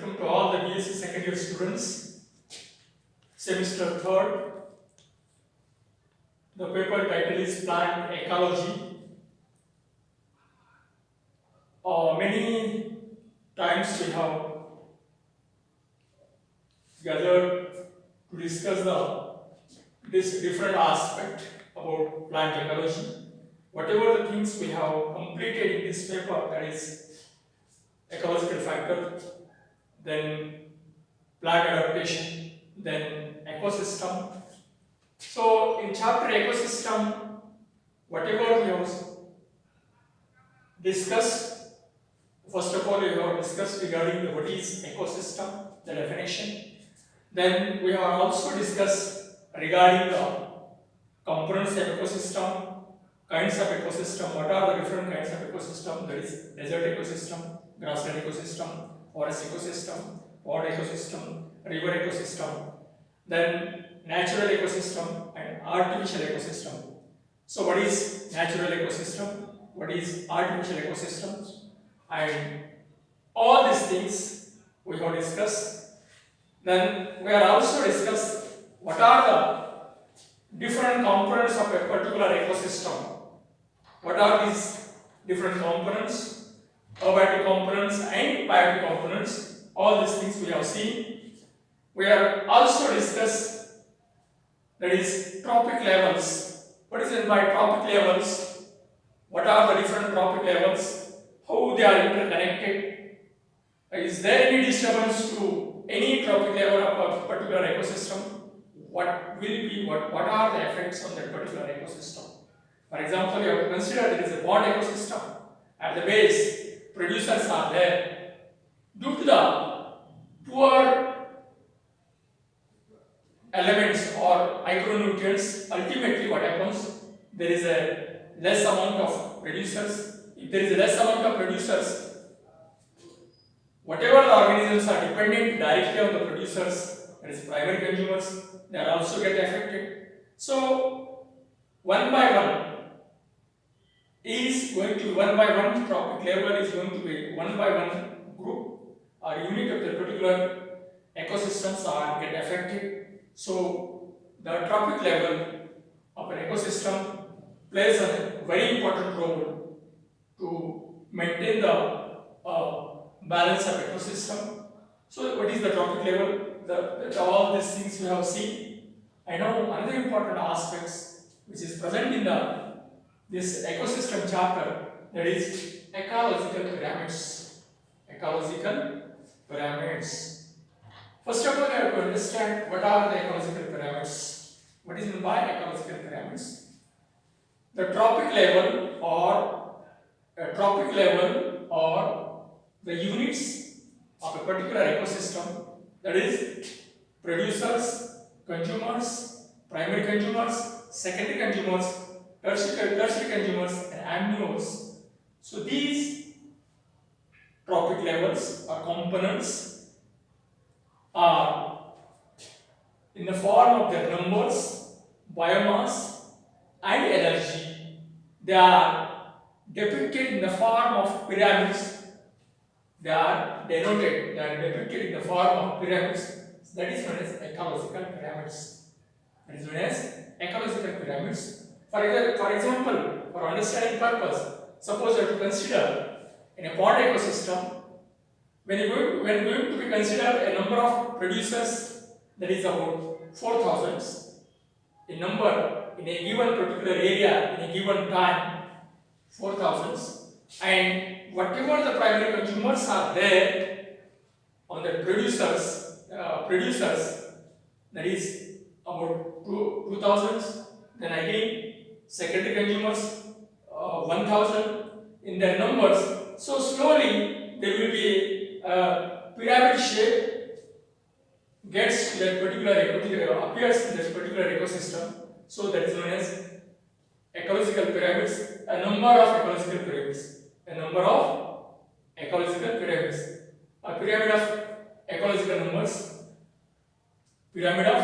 Welcome to all the BSc second year students, semester third. The paper title is Plant Ecology. Many times we have gathered to discuss this different aspect about plant ecology. Whatever the things we have completed in this paper, that is ecological factor, then plant adaptation, then ecosystem. So in chapter ecosystem, whatever we have discussed, first of all we have discussed regarding what is ecosystem, the definition. Then we have also discussed regarding the components of ecosystem, kinds of ecosystem, what are the different kinds of ecosystem, that is desert ecosystem, grassland ecosystem, forest ecosystem, pond ecosystem, river ecosystem, then natural ecosystem and artificial ecosystem. So what is natural ecosystem, what is artificial ecosystem, and all these things we have discussed. Then we are also discussed what are the different components of a particular ecosystem. What are these different components, abiotic components and biotic components? All these things we have seen. We have also discussed, that is, trophic levels. What is it by trophic levels? What are the different trophic levels? How they are interconnected? Is there any disturbance to any trophic level of a particular ecosystem? What will be, what are the effects on that particular ecosystem? For example, you have to consider there is a pond ecosystem. At the base, producers are there. Due to the poor elements or micronutrients, ultimately what happens, there is a less amount of producers. If there is a less amount of producers, whatever the organisms are dependent directly on the producers, that is primary consumers, they are also get affected. So one by one is going to trophic level is going to be one by one group or unit of the particular ecosystems are get affected. So the trophic level of an ecosystem plays a very important role to maintain the balance of ecosystem. So what is the trophic level? All these things we have seen. I know another important aspects which is present in this ecosystem chapter, that is ecological pyramids. Ecological pyramids. First of all, you have to understand what are the ecological pyramids. What is meant by ecological pyramids? The trophic level or the units of a particular ecosystem, that is producers, consumers, primary consumers, secondary consumers, tertiary consumers and amnios. So these trophic levels or components are in the form of their numbers, biomass and energy. They are depicted in the form of pyramids. They are depicted in the form of pyramids. That is known as ecological pyramids. That is known as ecological pyramids. For example, for understanding purpose, suppose you have to consider in a pond ecosystem, when going to be considered a number of producers, that is about 4,000, a number in a given particular area in a given time, 4,000, and whatever the primary consumers are there on the producers, that is about 2,000, then again secondary consumers 1,000 in their numbers. So slowly there will be a pyramid shape gets to that particular appears in that particular ecosystem. So that is known as ecological pyramids. A number of ecological pyramids. A pyramid of ecological numbers. Pyramid of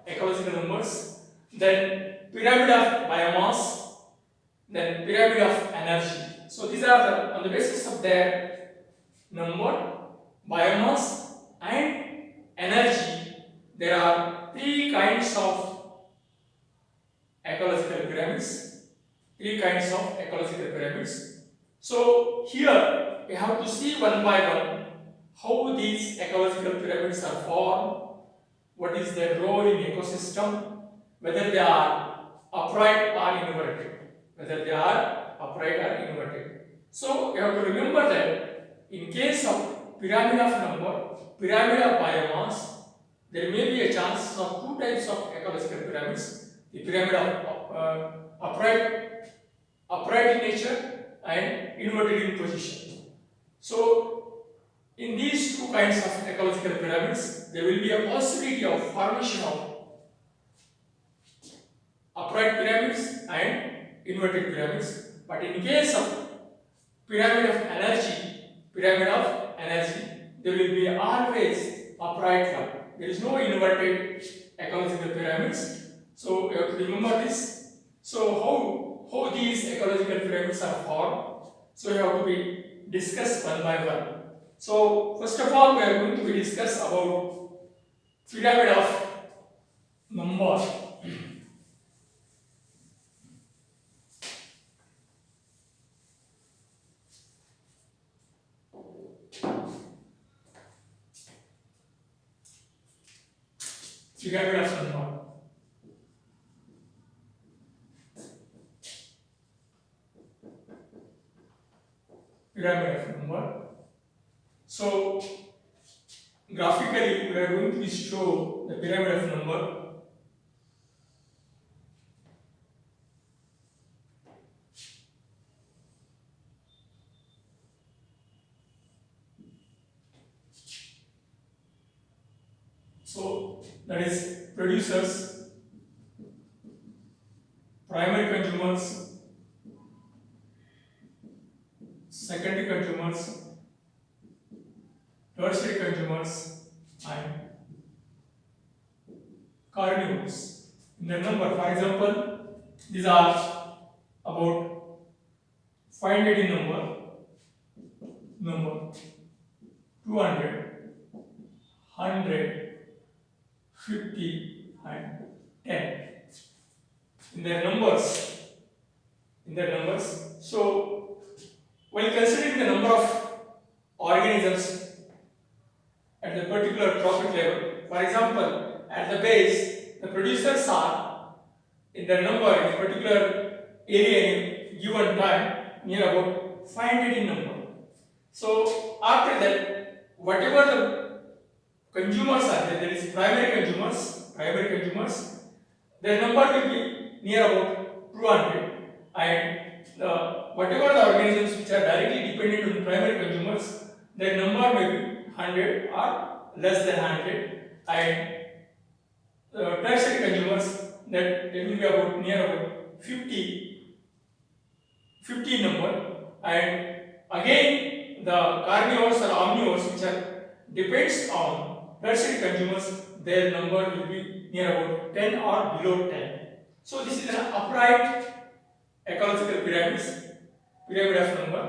ecological numbers. Then pyramid of biomass. Then pyramid of energy. So these are on the basis of their number, biomass see one by one how these ecological pyramids are formed, what is their role in ecosystem, whether they are upright or inverted. Whether they are upright or inverted. So you have to remember that in case of pyramid of number, pyramid of biomass, there may be a chance of two types of ecological pyramids: the pyramid of upright in nature and inverted in position. So in these two kinds of ecological pyramids, there will be a possibility of formation of upright pyramids and inverted pyramids. But in case of pyramid of energy, there will be always upright one. There is no inverted ecological pyramids. So you have to remember this. So how these ecological pyramids are formed? So you have to be discussed one by one. So first of all, we are going to be discuss about pyramid of number. Pyramid of number. Pyramid of number. So graphically, we are going to show the pyramid of number. So that is producers, primary consumers, secondary consumers, tertiary consumers, and carnivores. In the number, for example, these are about 500 in number 200, 100, 50, and 10. In their numbers. So, while considering the number of organisms at the particular trophic level, for example, at the base, the producers are in their number in a particular area in given time near about 500 in number. So, after that, whatever the consumers are there, is primary consumers, their number will be near about 200, and whatever the organisms which are directly dependent on the primary consumers, their number may be 100 or less than 100, and the tertiary consumers, that they will be about near about 50 number, and again the carnivores or omnivores which are depends on tertiary consumers, their number will be near about 10 or below 10. So this is an upright ecological pyramid of number.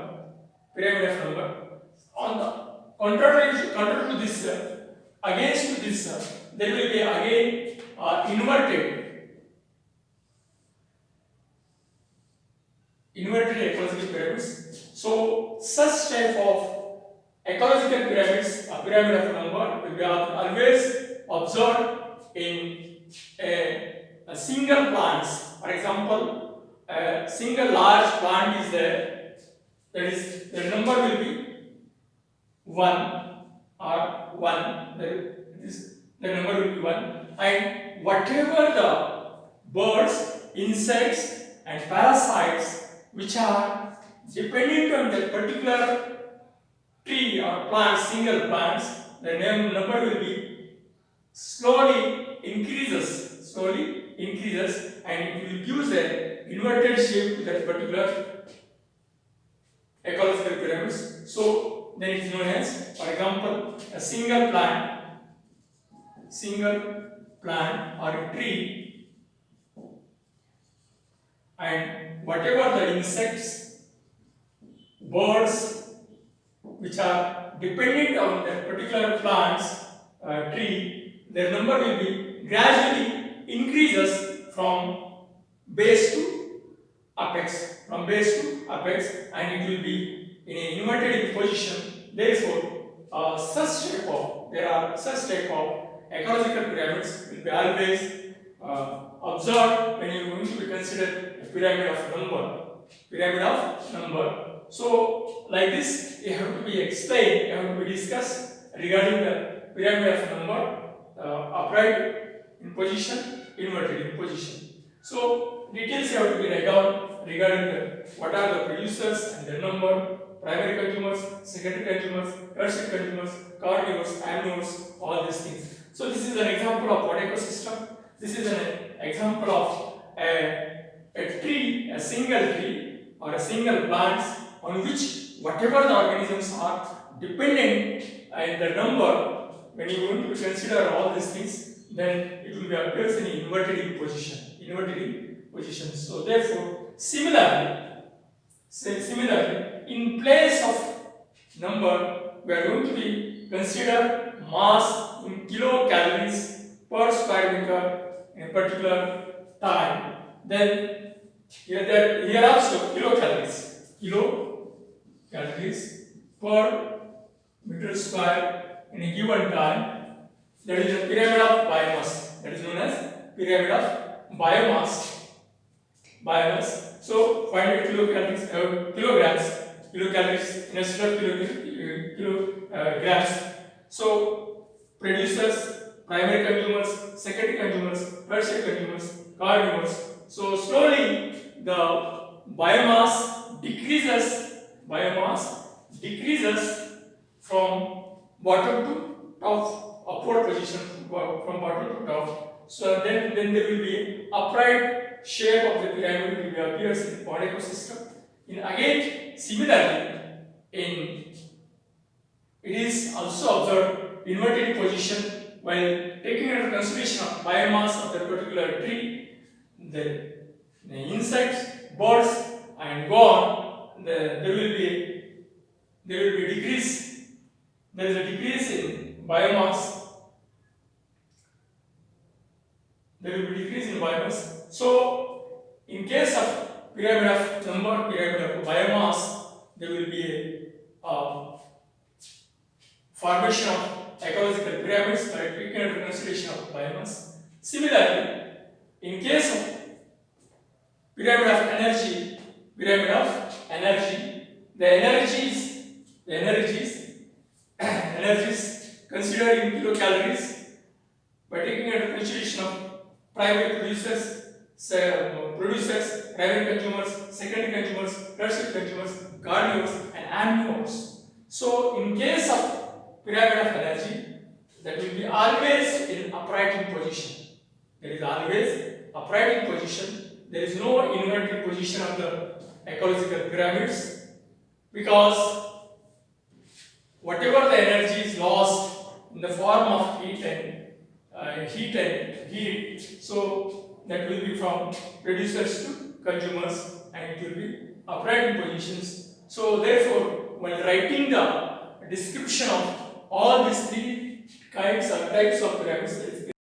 On the contrary to this, against this, there will be again inverted ecological pyramids. So such type of ecological pyramids, a pyramid of number, will be always observed in a single plants. For example, a single large plant is there, that is, the number will be 1 or 1, the number will be 1, and whatever the birds, insects, and parasites which are dependent on that particular tree or plant, single plants, the number will be slowly increases, and it will give an inverted shape to that particular ecological pyramids. So then it is known as, for example, a single plant or a tree, and whatever the insects, birds which are dependent on that particular plant's tree, their number will be gradually increases from base to apex, and it will be in an inverted position. Therefore, there are such type of ecological pyramids will be always observed when you are going to be considered a pyramid of number. Pyramid of number. So, like this, you have to be explained, you have to be discussed regarding the pyramid of number, upright in position, inverted in position. So, details have to be written down regarding what are the producers and their number, primary consumers, secondary consumers, tertiary consumers, carnivores, omnivores, all these things. So, this is an example of what ecosystem. This is an example of a tree, a single tree or a single plant on which whatever the organisms are dependent in the number. When you are going to consider all these things, then it will be appears in inverted in position. Inverted in position. So therefore, similarly, in place of number, we are going to be consider mass in kilocalories per square meter in a particular time. Then here also kilocalories per meter square in a given time. That is a pyramid of biomass. That is known as pyramid of biomass. So find out kilograms instead of kilograms. So producers, primary consumers, secondary consumers, tertiary consumers, carnivores. So slowly the biomass decreases from bottom to top, upward position from bottom to top. So then there will be upright shape of the pyramid will be appears in pod ecosystem. In again similarly, it is also observed inverted position while taking into consideration of biomass of the particular tree, the insects, birds, and go on. There will be decrease. There is a decrease in biomass. So, in case of pyramid of number, pyramid of biomass, there will be a formation of ecological pyramids by taking into consideration of biomass. Similarly, in case of pyramid of energy, the energies considered in kilocalories by taking into consideration of primary producers, primary consumers, secondary consumers, tertiary consumers, carnivores, and omnivores. So, in case of pyramid of energy, that will be always in upright in position. There is always upright in position. There is no inverted position of the ecological pyramids, because whatever the energy is lost in the form of heat, so that will be from producers to consumers, and it will be upright in positions. So therefore, while writing the description of all these three types of pyramids,